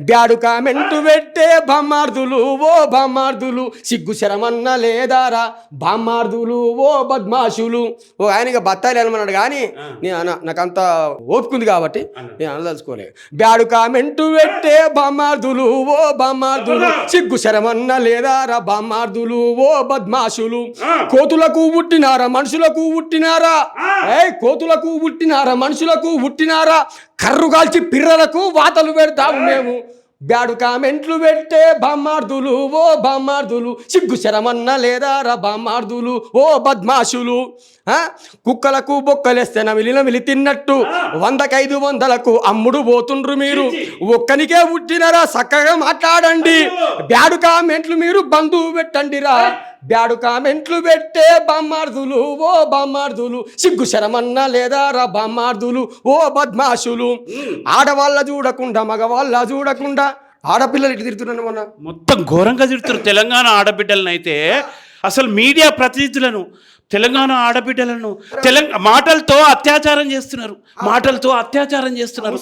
Bad కామెంటు పెట్టే బామ్మార్దులు ఓ బామ్మార్దులు సిగ్గు శరమన్న లేదారా బామ్మార్దులు ఓ బద్మాషులు. ఓ ఆయనగా బత్తాయిలు అనమన్నాడు కానీ నేను నాకంత ఓపుకుంది కాబట్టి నేను అనదలుచుకోలేదు. బ్యాడు కామెంటు పెట్టే బామ్మార్దులు ఓ బామ్మార్దులు సిగ్గు శరమన్న లేదారా బామ్మార్దులు ఓ బద్మాషులు. కోతులకు పుట్టినారా మనుషులకు పుట్టినారా, కోతులకు పుట్టినారా మనుషులకు పుట్టినారా, కర్రు కాల్చి పిర్రలకు వాతలు పెడతాము మేము. బ్యాడు కామెంట్లు పెట్టే బామ్మార్దులు ఓ బామ్మార్దులు సిగ్గు శరమన్న లేదారా బామ్మార్దులు ఓ బద్మాషులు. కుక్కలకు బొక్కలేస్తే నమిలి తిన్నట్టు 100కు అమ్ముడు పోతుండ్రు మీరు. ఒక్కనికే పుట్టినరా చక్కగా మాట్లాడండి. బ్యాడు కామెంట్లు మీరు బంధువు పెట్టండిరా. బ్యాడు కామెంట్లు పెట్టే బామ్మార్దులు ఓ బామ్మార్దులు సిగ్గు శరమన్న లేదారా బామ్మార్దులు ఓ బద్మాషులు. ఆడవాళ్ళ చూడకుండా మగవాళ్ళ చూడకుండా ఆడపిల్లలు ఇటు తిరుగుతున్నాను మొన్న మొత్తం ఘోరంగా తిడుతున్నారు తెలంగాణ ఆడబిడ్డలను. అయితే అసలు మీడియా ప్రతినిధులను తెలంగాణ ఆడబిడ్డలను మాటలతో అత్యాచారం చేస్తున్నారు, మాటలతో అత్యాచారం చేస్తున్నారు,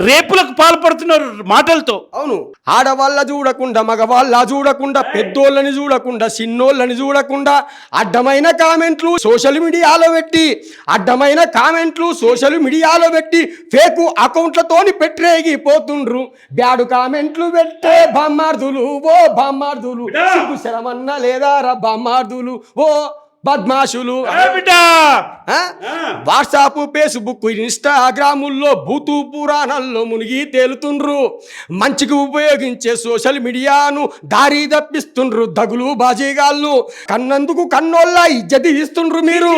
రేపులకు పాల్పడుతున్నారు మాటలతో. అవును, ఆడవాళ్ళ చూడకుండా మగవాళ్ళ చూడకుండా పెద్దోళ్ళని చూడకుండా చిన్నోళ్ళని చూడకుండా అడ్డమైన కామెంట్లు సోషల్ మీడియాలో పెట్టి ఫేకు అకౌంట్లతోని పెట్టరేగిపోతుండ్రు. బ్యాడు కామెంట్లు పెట్టే బామ్మార్దులు ఓ బామ్మార్దులు సిగ్గు శరమన్న లేదారా బామ్మార్దులు ఓ బద్మాషులు. వాట్సాప్ ఫేస్బుక్ ఇన్స్టాగ్రాముల్లో భూతు పురాణాల్లో మునిగి తేలుతుండ్రు. మంచికి ఉపయోగించే సోషల్ మీడియాను దారి తప్పిస్తుండ్రు దగులు బాజీగాళ్ళు. కన్నందుకు కన్నోళ్ళ ఇజ్జతి ఇస్తుండ్రు మీరు.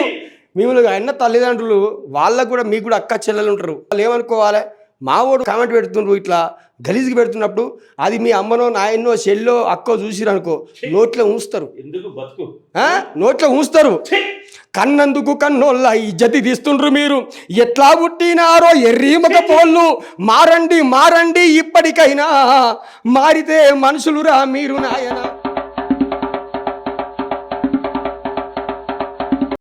మిమ్మల్ని అన్న తల్లిదండ్రులు వాళ్ళకు కూడా మీకు కూడా అక్క చెల్లెలు ఉంటారు. వాళ్ళు ఏమనుకోవాలి, మావోడు కామెంట్ పెడుతుండ్రు ఇట్లా గలీజ్కి పెడుతున్నప్పుడు అది మీ అమ్మనో నాయన్నో చెల్లో అక్కో చూసిరనుకో నోట్లో ఉంచుతారు. కన్నందుకు కన్నోళ్ళ ఇజ్జతి తీస్తుండ్రు మీరు. ఎట్లా పుట్టినారో ఎర్రీమక పోళ్ళు మారండి ఇప్పటికైనా మారితే మనుషులురా మీరు నాయన.